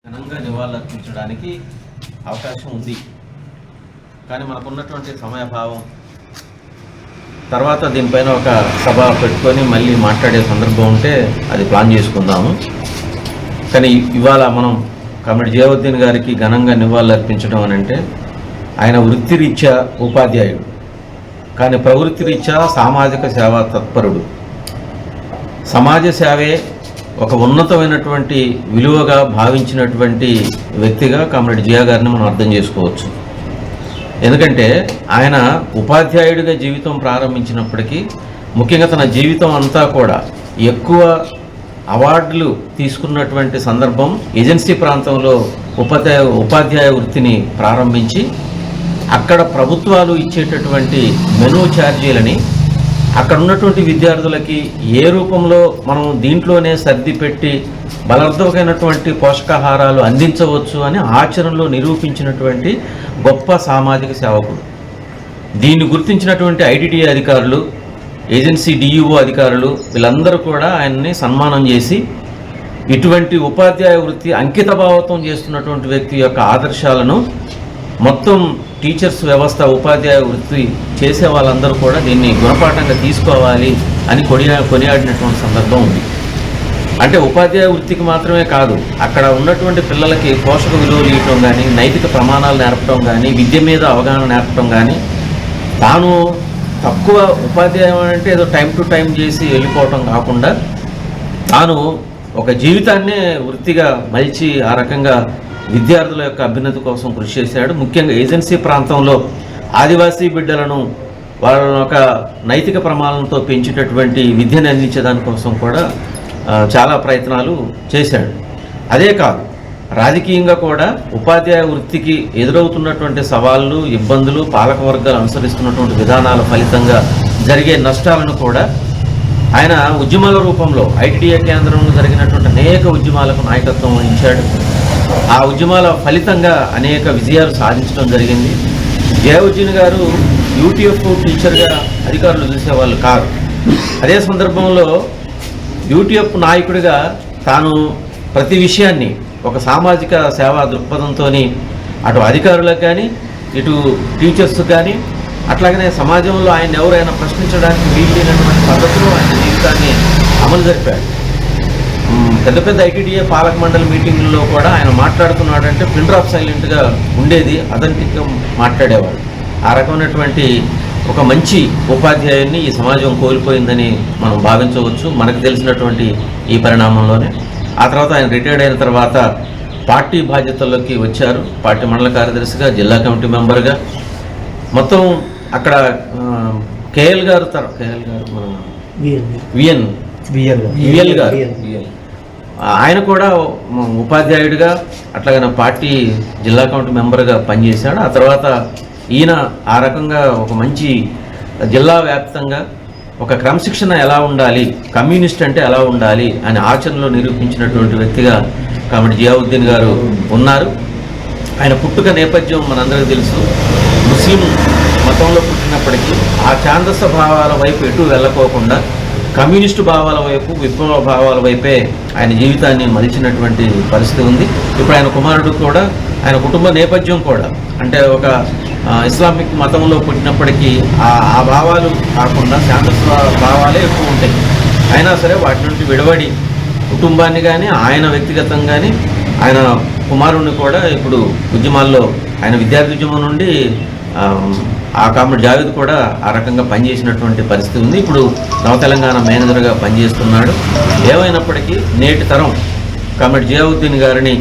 ఘనంగా నివాళులర్పించడానికి అవకాశం ఉంది. కానీ మనకున్నటువంటి సమయభావం తర్వాత దీనిపైన ఒక సభ పెట్టుకొని మళ్ళీ మాట్లాడే సందర్భం ఉంటే అది ప్లాన్ చేసుకుందాము. కానీ ఇవాళ మనం కామ్రేడ్ జియావుద్దీన్ గారికి ఘనంగా నివాళులర్పించడం అని అంటే ఆయన వృత్తిరీత్యా ఉపాధ్యాయుడు, కానీ ప్రవృత్తిరీత్యా సామాజిక సేవా తత్పరుడు. సమాజ సేవే ఒక ఉన్నతమైనటువంటి విలువగా భావించినటువంటి వ్యక్తిగా కామ్రేడ్ జియా గారిని మనం అర్థం చేసుకోవచ్చు. ఎందుకంటే ఆయన ఉపాధ్యాయుడిగా జీవితం ప్రారంభించినప్పటికీ ముఖ్యంగా తన జీవితం అంతా కూడా ఎక్కువ అవార్డులు తీసుకున్నటువంటి సందర్భం ఏజెన్సీ ప్రాంతంలో ఉపాధ్యాయ వృత్తిని ప్రారంభించి అక్కడ ప్రభుత్వాలు ఇచ్చేటటువంటి మెనూ ఛార్జీలని అక్కడ ఉన్నటువంటి విద్యార్థులకి ఏ రూపంలో మనం దీంట్లోనే సర్ది పెట్టి బలవర్ధకమైనటువంటి పోషకాహారాలు అందించవచ్చు అని ఆచరణలో నిరూపించినటువంటి గొప్ప సామాజిక సేవకుడు. దీన్ని గుర్తించినటువంటి ఐడిటిఏ అధికారులు, ఏజెన్సీ డిఈఓ అధికారులు వీళ్ళందరూ కూడా ఆయన్ని సన్మానం చేసి ఇటువంటి ఉపాధ్యాయ వృత్తి అంకితభావం చేస్తున్నటువంటి వ్యక్తి యొక్క ఆదర్శాలను మొత్తం టీచర్స్ వ్యవస్థ ఉపాధ్యాయ వృత్తి చేసే వాళ్ళందరూ కూడా దీన్ని గుణపాఠంగా తీసుకోవాలి అని కొనియాడినటువంటి సందర్భం ఉంది. అంటే ఉపాధ్యాయ వృత్తికి మాత్రమే కాదు, అక్కడ ఉన్నటువంటి పిల్లలకి పోషక విలువలు ఇవ్వటం కానీ, నైతిక ప్రమాణాలు నేర్పడం కానీ, విద్య మీద అవగాహన నేర్పడం కానీ, తాను తక్కువ ఉపాధ్యాయం అంటే ఏదో టైం టు టైం చేసి వెళ్ళిపోవటం కాకుండా తాను ఒక జీవితాన్నే వృత్తిగా మలిచి ఆ రకంగా విద్యార్థుల యొక్క అభ్యున్నతి కోసం కృషి చేశాడు. ముఖ్యంగా ఏజెన్సీ ప్రాంతంలో ఆదివాసీ బిడ్డలను వాళ్ళ ఒక నైతిక ప్రమాణాలతో పెంచేటటువంటి విద్యను అందించే దానికోసం కూడా చాలా ప్రయత్నాలు చేశాడు. అదే కాదు, రాజకీయంగా కూడా ఉపాధ్యాయ వృత్తికి ఎదురవుతున్నటువంటి సవాళ్ళు, ఇబ్బందులు, పాలకవర్గాలు అనుసరిస్తున్నటువంటి విధానాల ఫలితంగా జరిగే నష్టాలను కూడా ఆయన ఉద్యమాల రూపంలో ఐటిడిఏ కేంద్రంలో జరిగినటువంటి అనేక ఉద్యమాలకు నాయకత్వం వహించాడు. ఆ ఉద్యమాల ఫలితంగా అనేక విజయాలు సాధించడం జరిగింది. జియావుద్దీన్ గారు యూటీఎఫ్ టీచర్గా అధికారులు చూసేవాళ్ళు కాదు. అదే సందర్భంలో యూటీఎఫ్ నాయకుడిగా తాను ప్రతి విషయాన్ని ఒక సామాజిక సేవా దృక్పథంతో అటు అధికారులకు కానీ, ఇటు టీచర్స్ కానీ, అట్లాగనే సమాజంలో ఆయన ఎవరైనా ప్రశ్నించడానికి వీలైనటువంటి పద్ధతిలో ఆయన జీవితాన్ని అమలు జరిపాడు. పెద్ద పెద్ద ఐటీడీఏ పాలక మండలి మీటింగుల్లో కూడా ఆయన మాట్లాడుతున్నాడంటే పిన్ డ్రాప్ సైలెంట్గా ఉండేది, అథెంటిక్గా మాట్లాడేవాడు. ఆ రకమైనటువంటి ఒక మంచి ఉపాధ్యాయుని ఈ సమాజం కోల్పోయిందని మనం భావించవచ్చు మనకు తెలిసినటువంటి ఈ పరిణామంలోనే. ఆ తర్వాత ఆయన రిటైర్డ్ అయిన తర్వాత పార్టీ బాధ్యతల్లోకి వచ్చారు. పార్టీ మండల కార్యదర్శిగా, జిల్లా కమిటీ మెంబర్గా, మొత్తం అక్కడ కేఎల్ గారు మన విఎల్ గారు ఆయన కూడా ఉపాధ్యాయుడిగా అట్లాగే పార్టీ జిల్లా కమిటీ మెంబర్గా పనిచేశాడు. ఆ తర్వాత ఈయన ఆ రకంగా ఒక మంచి జిల్లా వ్యాప్తంగా ఒక క్రమశిక్షణ ఎలా ఉండాలి, కమ్యూనిస్ట్ అంటే ఎలా ఉండాలి అని ఆచరణలో నిరూపించినటువంటి వ్యక్తిగా కామ్రేడ్ జియావుద్దీన్ గారు ఉన్నారు. ఆయన పుట్టుక నేపథ్యం మనందరికీ తెలుసు. ముస్లిం మతంలో పుట్టినప్పటికీ ఆ ఛాందస భావాల వైపు ఎటు వెళ్ళకోకుండా కమ్యూనిస్టు భావాల వైపు, విప్లవ భావాల వైపే ఆయన జీవితాన్ని మలిచినటువంటి పరిస్థితి ఉంది. ఇప్పుడు ఆయన కుమారుడు కూడా, ఆయన కుటుంబ నేపథ్యం కూడా అంటే ఒక ఇస్లామిక్ మతంలో పుట్టినప్పటికీ ఆ భావాలు కాకుండా ఛాందస భావాలే ఎక్కువ ఉంటాయి. అయినా సరే వాటి నుండి విడవడి కుటుంబాన్ని కానీ, ఆయన వ్యక్తిగతంగా కానీ, ఆయన కుమారుడిని కూడా ఇప్పుడు ఉద్యమాల్లో ఆయన విద్యార్థి ఉద్యమం నుండి ఆ కామ్రేడ్ జావేద్ కూడా ఆ రకంగా పనిచేసినటువంటి పరిస్థితి ఉంది. ఇప్పుడు నవ తెలంగాణ మేనేజర్గా పనిచేస్తున్నాడు. ఏమైనప్పటికీ నేటి తరం కామ్రేడ్ జియావుద్దీన్ గారిని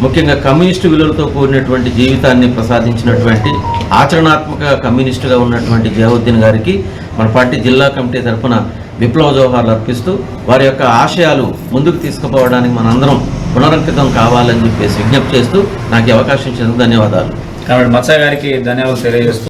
ముఖ్యంగా కమ్యూనిస్టు విలువలతో కూడినటువంటి జీవితాన్ని ప్రసాదించినటువంటి ఆచరణాత్మక కమ్యూనిస్టుగా ఉన్నటువంటి జియావుద్దీన్ గారికి మన పార్టీ జిల్లా కమిటీ తరఫున విప్లవ జోహార్లు అర్పిస్తూ వారి యొక్క ఆశయాలు ముందుకు తీసుకుపోవడానికి మనందరం పునరంకితం కావాలని చెప్పేసి విజ్ఞప్తి చేస్తూ నాకు అవకాశం ఇచ్చినందుకు ధన్యవాదాలు. కామ్రేడ్ మత్స గారికి ధన్యవాదాలు తెలియజేస్తూ